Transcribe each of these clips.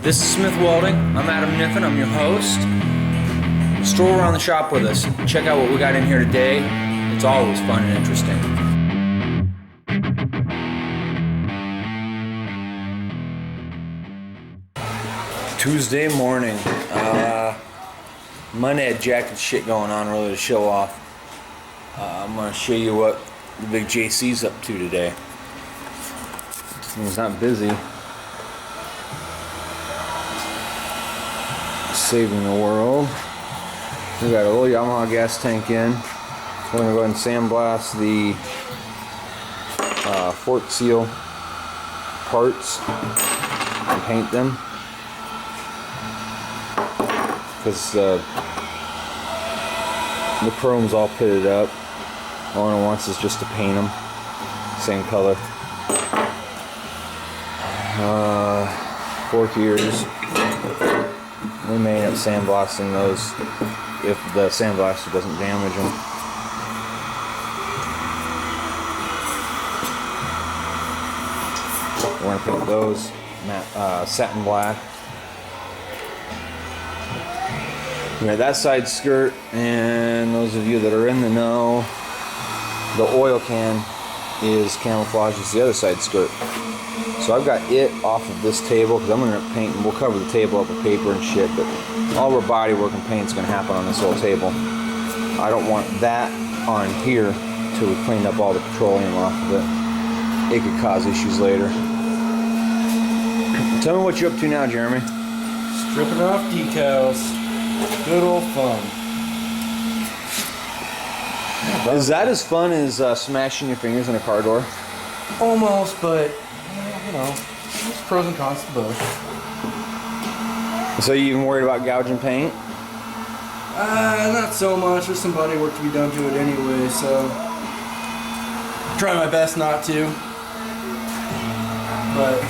This is Smith Welding. I'm Adam Niffen. I'm your host. Stroll around the shop with us. Check out what we got in here today. It's always fun and interesting. Tuesday morning. Monday had jacket shit going on really to show off. I'm going to show you what the big JC's up to today. He's not busy. Saving the world. We got a little Yamaha gas tank in. We're going to go ahead and sandblast the fork seal parts and paint them. Because the chrome's all pitted up. All it wants is just to paint them. Same color. Fork ears. We may end up sandblasting those if the sandblaster doesn't damage them. We're going to paint those satin black. We got that side skirt, and those of you that are in the know, the oil can is camouflage as the other side skirt. So I've got it off of this table because I'm going to paint, and we'll cover the table up with paper and shit, but all of our body work and paint is going to happen on this little table. I don't want that on here till we clean up all the petroleum off of it. It could cause issues later. Tell me what you're up to now, Jeremy. Stripping off decals. Good old fun. Is that as fun as smashing your fingers in a car door? Almost, but you know, there's pros and cons to both. So you even worried about gouging paint? Not so much. There's some body work to be done to it anyway, so I'm trying my best not to. But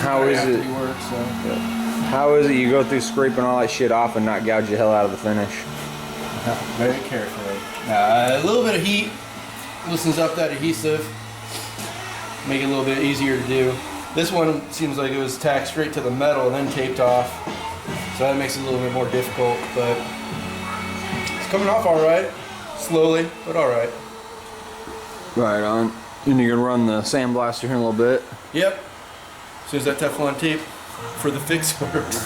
how is it? Work, so. How is it you go through scraping all that shit off and not gouge the hell out of the finish? Very carefully. A little bit of heat loosens up that adhesive, make it a little bit easier to do. This one seems like it was tacked straight to the metal and then taped off, so that makes it a little bit more difficult, but it's coming off all right. Slowly, but all right. Right on. And you're gonna run the sandblaster here in a little bit? Yep. As soon as that Teflon tape for the fix works.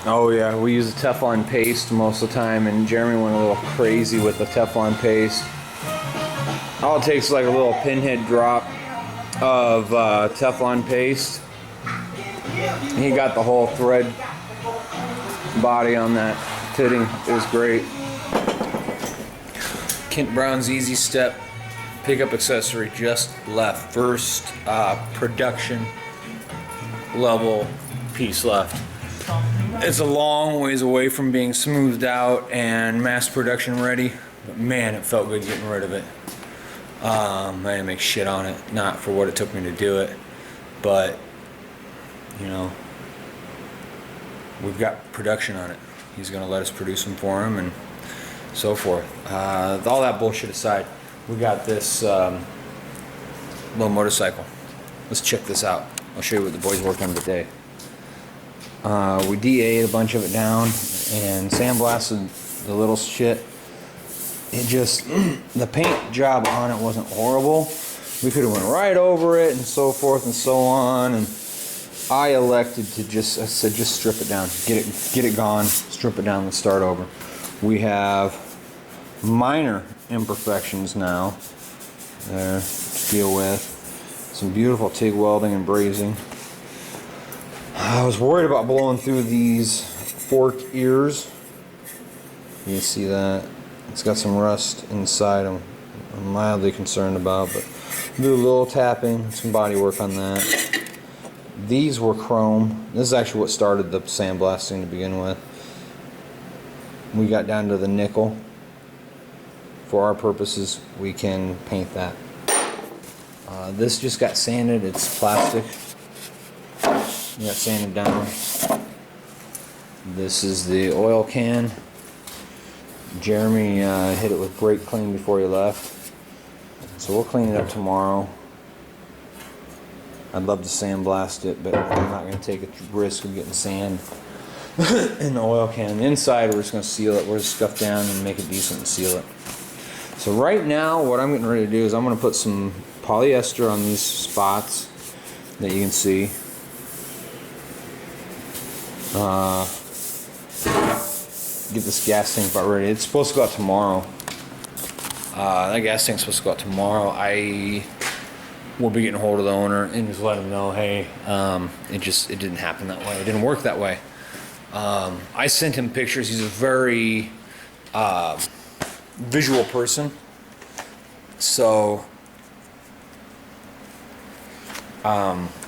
Oh yeah, we use a Teflon paste most of the time, and Jeremy went a little crazy with the Teflon paste. All it takes is like a little pinhead drop of Teflon paste. He got the whole thread body on that fitting. It was great. Kent Brown's Easy Step pickup accessory just left. First production level piece left. It's a long ways away from being smoothed out and mass production ready, but man, it felt good getting rid of it. I didn't make shit on it, not for what it took me to do it, but you know, we've got production on it. He's gonna let us produce them for him and so forth. All that bullshit aside, we got this little motorcycle. Let's check this out. I'll show you what the boys worked on today. We DA'd a bunch of it down and sandblasted the little shit. It just, the paint job on it wasn't horrible. We could have went right over it and so forth and so on, and I elected to I said just strip it down, get it gone, strip it down and start over. We have minor imperfections now there to deal with. Some beautiful TIG welding and brazing. I was worried about blowing through these fork ears. You can see that. It's got some rust inside I'm mildly concerned about, but do a little tapping, some body work on that. These were chrome. This is actually what started the sandblasting to begin with. We got down to the nickel. For our purposes, we can paint that. This just got sanded. It's plastic. Got sanded down. This is the oil can. Jeremy hit it with brake clean before he left. So we'll clean it up tomorrow. I'd love to sandblast it, but I'm not going to take a risk of getting sand in the oil can. Inside, we're just going to seal it. We're just scuff down and make it decent and seal it. So right now, what I'm getting ready to do is I'm going to put some polyester on these spots that you can see. Get this gas tank about ready. It's supposed to go out tomorrow. That gas tank's supposed to go out tomorrow. I will be getting a hold of the owner and just let him know, hey, it didn't happen that way. It didn't work that way. I sent him pictures. He's a very visual person. So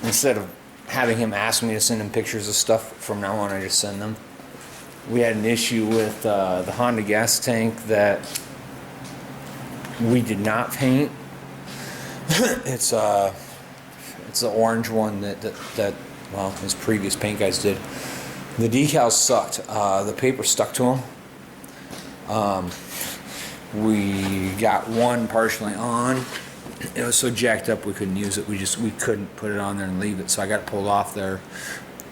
instead of having him ask me to send him pictures of stuff, from now on I just send them. We had an issue with the Honda gas tank that we did not paint. It's the orange one that well, his previous paint guys did. The decals sucked. The paper stuck to them. We got one partially on. It was so jacked up we couldn't use it. We couldn't put it on there and leave it. So I got it pulled off there.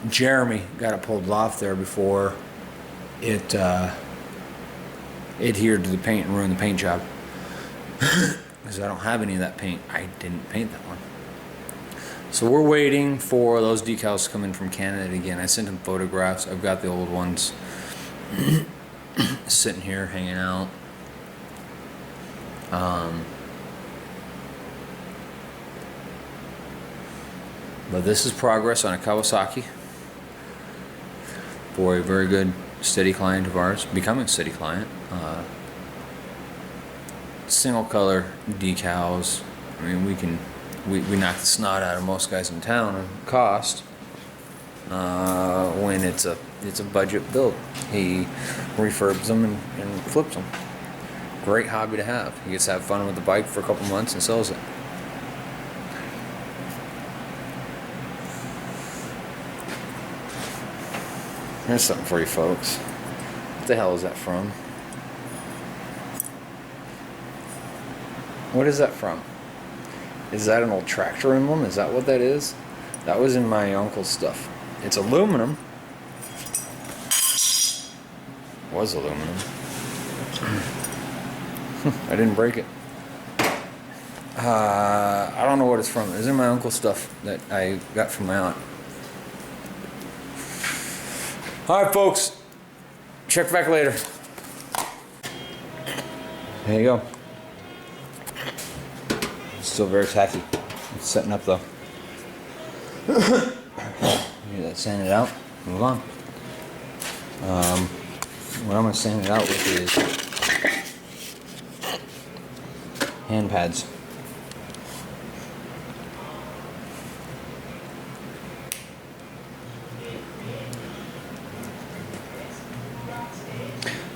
Jeremy got it pulled off there before it adhered to the paint and ruined the paint job. Because I don't have any of that paint. I didn't paint that one. So we're waiting for those decals to come in from Canada again. I sent him photographs. I've got the old ones sitting here hanging out. But this is progress on a Kawasaki for a very good steady client of ours, becoming a steady client. Single color decals. I mean, we knock the snot out of most guys in town on cost when it's a budget build. He refurbs them and flips them. Great hobby to have. He gets to have fun with the bike for a couple months and sells it. Here's something for you folks. What the hell is that from? What is that from? Is that an old tractor emblem? Is that what that is? That was in my uncle's stuff. It's aluminum. Was aluminum. I didn't break it. I don't know what it's from. It's in my uncle's stuff that I got from my aunt. Alright folks, check back later. There you go. Still very tacky. It's setting up though. Get that sanded out, move on. What I'm going to sand it out with is hand pads.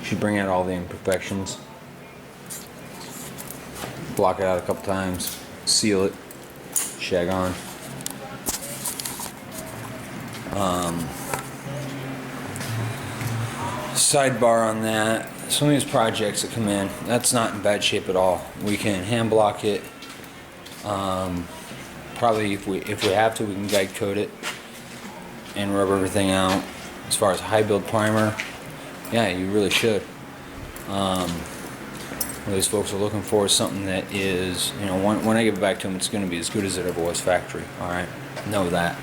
Should bring out all the imperfections. Block it out a couple times. Seal it. Shag on. Sidebar on that. Some of these projects that come in, that's not in bad shape at all. We can hand block it. Probably if we have to, we can guide coat it and rub everything out. As far as high build primer, yeah, you really should. What these folks are looking for is something that is, you know, when I give it back to them, it's going to be as good as it ever was factory. All right, know that.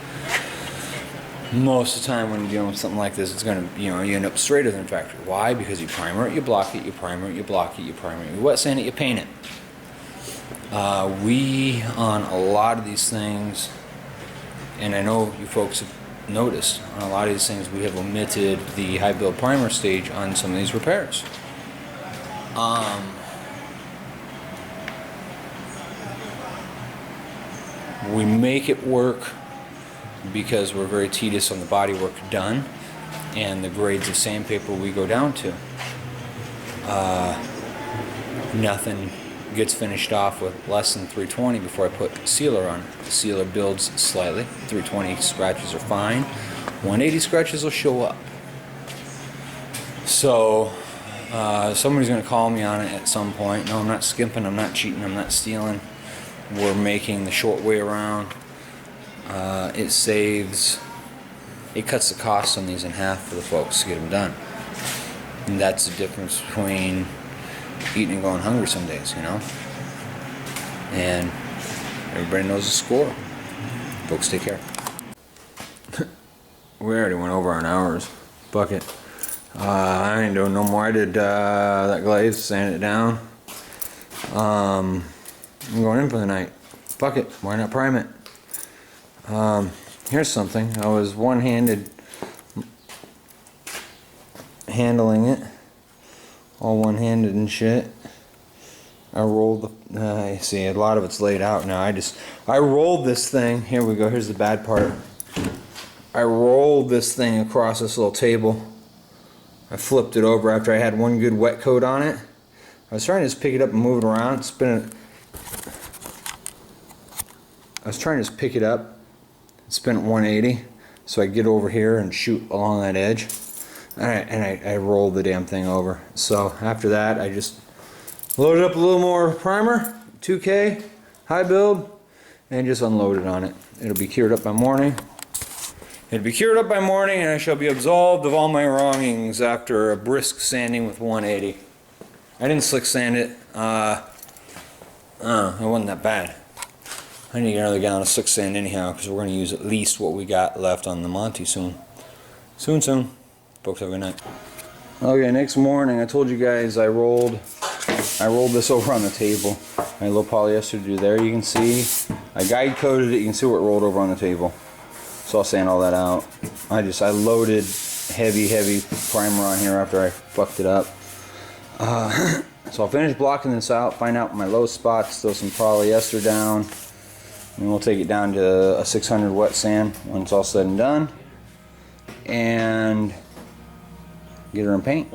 Most of the time when you're dealing with something like this, it's going to, you know, you end up straighter than factory. Why? Because you primer it, you block it, you primer it, you block it, you primer it, you wet sand it, you paint it. We, on a lot of these things, and I know you folks have noticed, on a lot of these things, we have omitted the high build primer stage on some of these repairs. We make it work because we're very tedious on the body work done and the grades of sandpaper we go down to. Nothing gets finished off with less than 320 before I put sealer on. The sealer builds slightly. 320 scratches are fine. 180 scratches will show up. So somebody's going to call me on it at some point. No, I'm not skimping, I'm not cheating, I'm not stealing. We're making the short way around. it cuts the cost on these in half for the folks to get them done. And that's the difference between eating and going hungry some days, you know? And everybody knows the score. Folks, take care. We already went over our hours. Bucket. I ain't doing no more. I did that glaze, sand it down. I'm going in for the night. Fuck it. Why not prime it? Here's something. I was one-handed handling it. All one-handed and shit. I rolled the, you see, a lot of it's laid out now. I rolled this thing. Here we go. Here's the bad part. I rolled this thing across this little table. I flipped it over after I had one good wet coat on it. I was trying to just pick it up and move it around, spin it. I was trying to just pick it up, spin it 180, so I get over here and shoot along that edge. And I rolled the damn thing over. So after that, I just loaded up a little more primer, 2K, high build, and just unloaded on it. It'll be cured up by morning. And I shall be absolved of all my wrongings after a brisk sanding with 180. I didn't slick sand it. It wasn't that bad. I need to get another gallon of slick sand anyhow, because we're going to use at least what we got left on the Monty soon. Soon. Folks, have a good night. Okay, next morning, I told you guys I rolled this over on the table. My little polyester to do there, you can see. I guide coated it, you can see where it rolled over on the table. So I'll sand all that out. I loaded heavy primer on here after I fucked it up. So I'll finish blocking this out, find out my low spots, throw some polyester down, and we'll take it down to a 600 wet sand when it's all said and done, and get her in paint.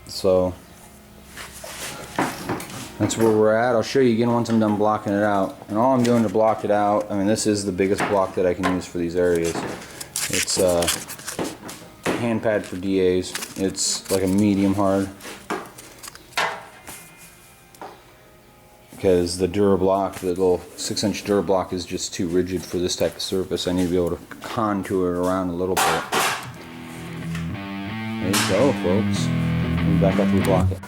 So that's where we're at. I'll show you again once I'm done blocking it out. And all I'm doing to block it out, I mean, this is the biggest block that I can use for these areas. It's a hand pad for DAs. It's like a medium hard. Because the Durablock, the little 6-inch Durablock is just too rigid for this type of surface. I need to be able to contour it around a little bit. There you go, folks. Move back up and block it.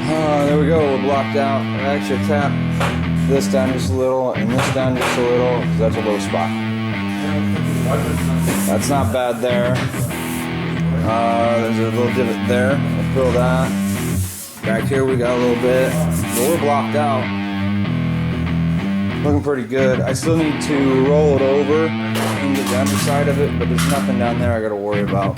There we go, we're blocked out. I actually tapped this down just a little and this down just a little, because that's a low spot. That's not bad there. There's a little divot there. We'll fill that. Back here we got a little bit. But we're blocked out. Looking pretty good. I still need to roll it over and get the underside of it, but there's nothing down there I gotta worry about.